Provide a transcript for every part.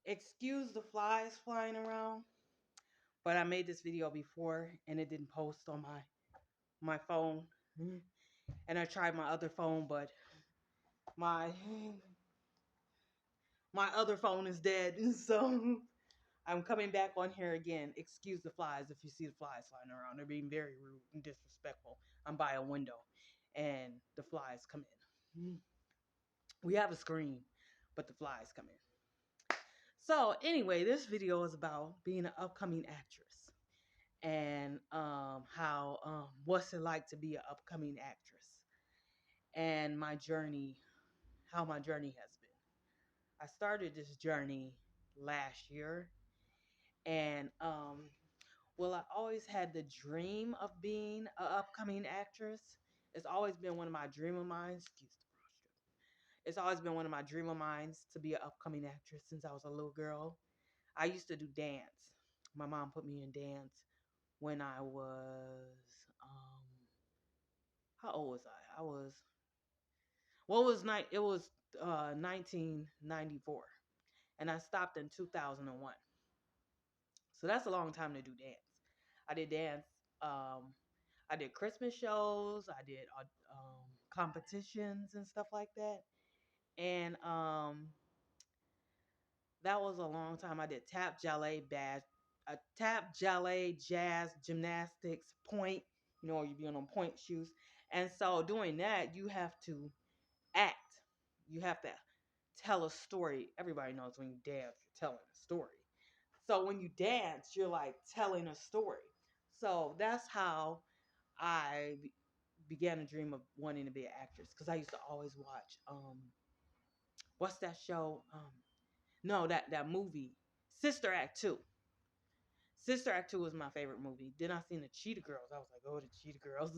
Excuse the flies flying around, but I made this video before and it didn't post on my phone. And I tried my other phone, but my my other phone is dead. So I'm coming back on here again. Excuse the flies if you see the flies flying around. They're being very rude and disrespectful. I'm by a window and the flies come in. We have a screen, but the flies come in. So anyway, this video is about being an upcoming actress and how what's it like to be an upcoming actress and my journey, how my journey has been. I started this journey last year, and well, I always had the dream of being an upcoming actress. It's always been one of my dream of mine. Excuse the brush. It's always been one of my dream of mine to be an upcoming actress since I was a little girl. I used to do dance. My mom put me in dance when I was how old was I? I was well, it was night. It was 1994, and I stopped in 2001. So that's a long time to do dance. I did dance. Um, I did Christmas shows. I did competitions and stuff like that. And that was a long time. I did tap, ballet, jazz, gymnastics, point. You know, you be on point shoes. And so doing that, you have to act. You have to tell a story. Everybody knows when you dance, you're telling a story. So when you dance, you're like telling a story. So that's how I began to dream of wanting to be an actress because I used to always watch what's that show? No, that movie, Sister Act 2. Sister Act 2 was my favorite movie. Then I seen the Cheetah Girls. I was like, oh, the Cheetah Girls.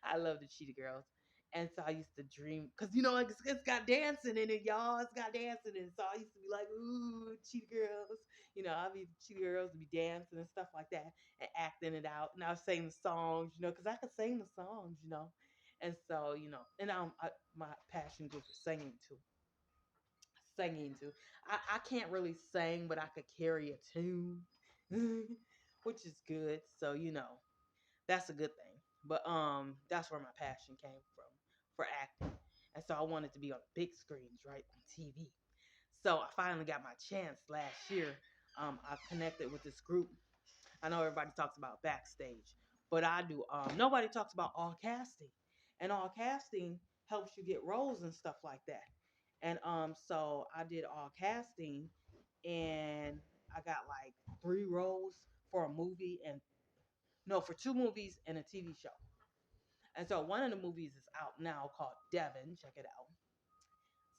I love the Cheetah Girls. And so I used to dream, because, you know, it's got dancing in it, y'all. It's got dancing in it. So I used to be like, ooh, Cheetah Girls. You know, I'd be Cheetah Girls to be dancing and stuff like that and acting it out. And I was singing the songs, you know, because I could sing the songs, you know. And so, you know, and my passion goes for singing too. Singing too. I can't really sing, but I could carry a tune, which is good. So you know, that's a good thing. But that's where my passion came from for acting, and so I wanted to be on big screens, right, on TV. So I finally got my chance last year. I connected with this group. I know everybody talks about backstage, but I do. Nobody talks about all casting, and all casting helps you get roles and stuff like that. And so I did all casting, and I got like 3 roles for a movie, and no, for 2 movies and a TV show. And so one of the movies is out now called Devon. Check it out.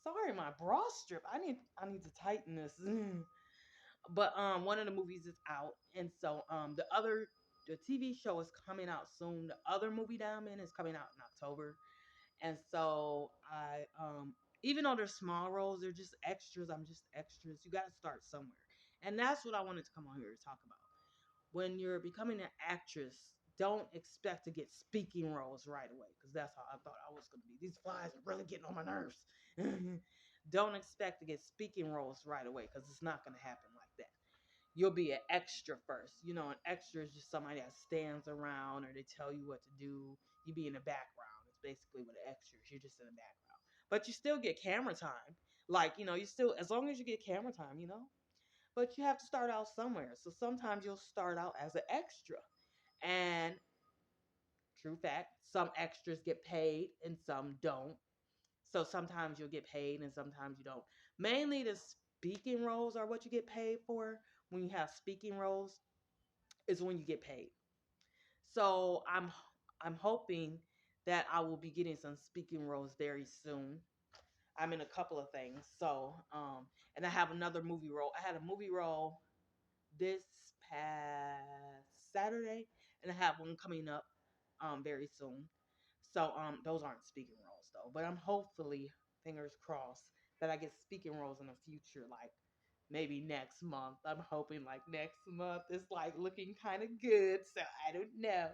Sorry, my bra strip. I need to tighten this. But one of the movies is out, and so the TV show is coming out soon. The other movie that I'm in is coming out in October. And so I even though they're small roles, they're just extras. I'm just extras. You got to start somewhere. And that's what I wanted to come on here to talk about. When you're becoming an actress, don't expect to get speaking roles right away, because that's how I thought I was going to be. These flies are really getting on my nerves. Don't expect to get speaking roles right away, because it's not going to happen like that. You'll be an extra first. You know, an extra is just somebody that stands around or they tell you what to do. You be in the background. It's basically what an extra is. You're just in the background. But you still get camera time. Like, you know, you still, as long as you get camera time, you know. But you have to start out somewhere. So sometimes you'll start out as an extra. And true fact, some extras get paid and some don't. So sometimes you'll get paid and sometimes you don't. Mainly the speaking roles are what you get paid for. When you have speaking roles is when you get paid. So I'm hoping that I will be getting some speaking roles very soon. I'm in a couple of things. So and I have another movie role. I had a movie role this past Saturday, and I have one coming up very soon. So those aren't speaking roles though, but I'm hopefully, fingers crossed, that I get speaking roles in the future, like maybe next month. I'm hoping like next month. It's like looking kind of good, so I don't know.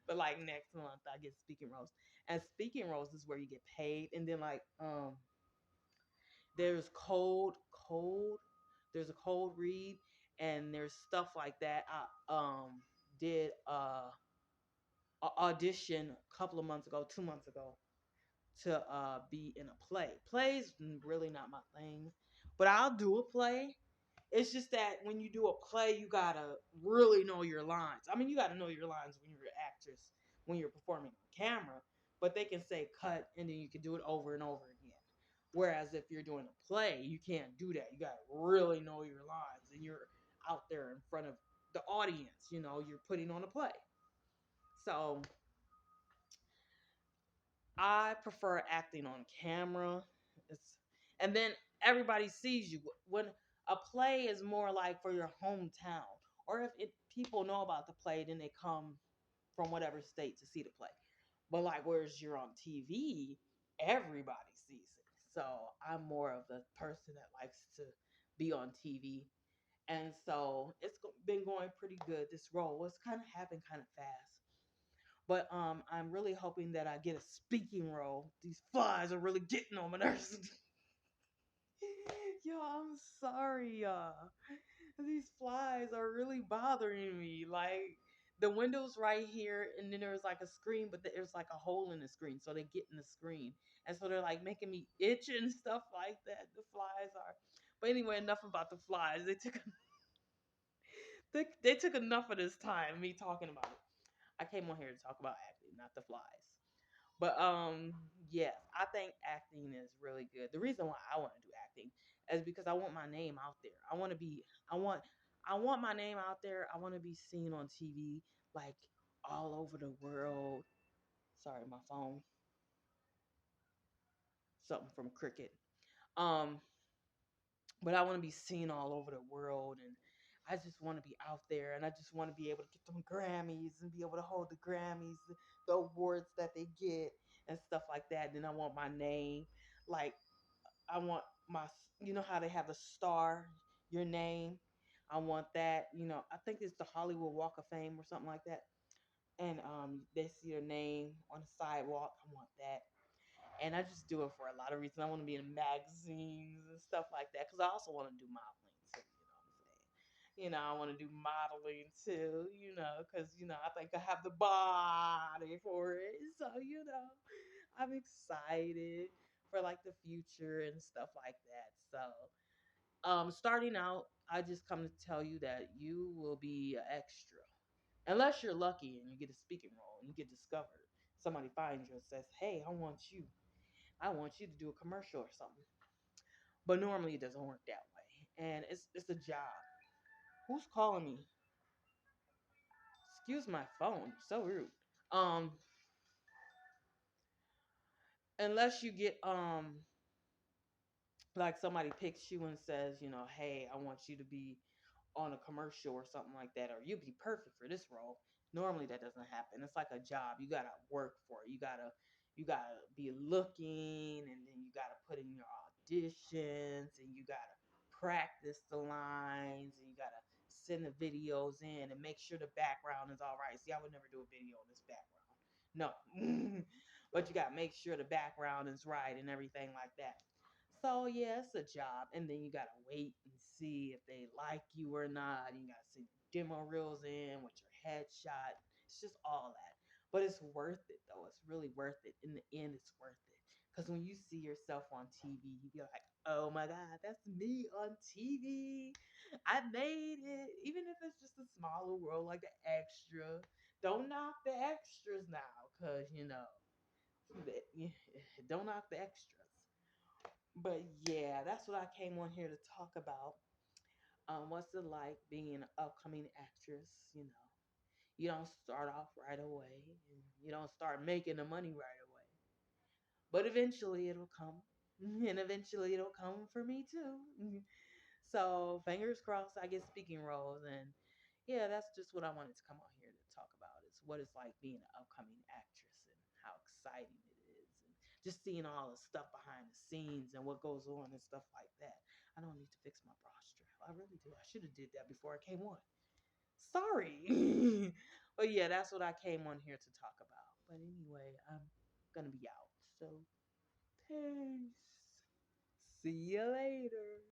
But like next month I get speaking roles. And speaking roles is where you get paid, and then like there's there's a cold read, and there's stuff like that. I did a audition a couple of months ago, 2 months ago, to be in a play. Plays really not my thing, but I'll do a play. It's just that when you do a play, you gotta really know your lines. I mean, you gotta know your lines when you're an actress, when you're performing on camera, but they can say cut and then you can do it over and over again. Whereas if you're doing a play, you can't do that. You gotta really know your lines and you're out there in front of the audience, you're putting on a play. So I prefer acting on camera. It's, and then everybody sees you. When a play is more like for your hometown, or if people know about the play, then they come from whatever state to see the play. But like, whereas you're on TV, everybody sees it. So I'm more of the person that likes to be on TV. And so it's been going pretty good. This role was kind of happened kind of fast. But I'm really hoping that I get a speaking role. These flies are really getting on my nerves. Yo, I'm sorry, y'all. These flies are really bothering me. Like the window's right here, and then there's like a screen, but there's like a hole in the screen, so they get in the screen, and so they're like making me itch and stuff like that. The flies are. But anyway, enough about the flies. They took enough of this time me talking about it. I came on here to talk about acting, not the flies. But yeah, I think acting is really good. The reason why I want to do acting is because I want my name out there. I want I want my name out there. I want to be seen on TV like all over the world. Sorry, my phone. Something from Cricket. Um but I want to be seen all over the world, and I just want to be out there, and I just want to be able to get them Grammys and be able to hold the Grammys, the awards that they get and stuff like that. Then I want my name, like I want my, you know how they have the star, your name. I want that. I think it's the Hollywood Walk of Fame or something like that. And they see your name on the sidewalk. I want that. And I just do it for a lot of reasons. I want to be in magazines and stuff like that because I also want to do modeling too. You know what I'm saying? I want to do modeling too. Because I think I have the body for it. So I'm excited for like the future and stuff like that. So starting out, I just come to tell you that you will be an extra, unless you're lucky and you get a speaking role and you get discovered. Somebody finds you and says, "Hey, I want you." I want you to do a commercial or something. But normally it doesn't work that way. And it's a job. Who's calling me? Excuse my phone. So rude. Um, unless you get like somebody picks you and says, hey, I want you to be on a commercial or something like that, or you'd be perfect for this role. Normally that doesn't happen. It's like a job. You gotta work for it. You gotta be looking, and then you gotta put in your auditions, and you gotta practice the lines, and you gotta send the videos in and make sure the background is all right. See, I would never do a video in this background. No. But you gotta make sure the background is right and everything like that. So yeah, it's a job, and then you gotta wait and see if they like you or not. You gotta send your demo reels in with your headshot. It's just all that, but it's worth it though. It's really worth it. In the end, it's worth it because when you see yourself on TV, you be like, "Oh my God, that's me on TV! I made it!" Even if it's just a smaller world like the extra. Don't knock the extras now, cause don't knock the extras. But yeah, that's what I came on here to talk about. What's it like being an upcoming actress? You don't start off right away, and you don't start making the money right away. But eventually it'll come, and eventually it'll come for me too. So fingers crossed, I get speaking roles, and yeah, that's just what I wanted to come on here to talk about. Is what it's like being an upcoming actress and how exciting it is, and just seeing all the stuff behind the scenes and what goes on and stuff like that. I don't need to fix my bra strap. I really do. I should have did that before I came on. Sorry. But yeah, that's what I came on here to talk about. But anyway, I'm gonna be out. So peace. See you later.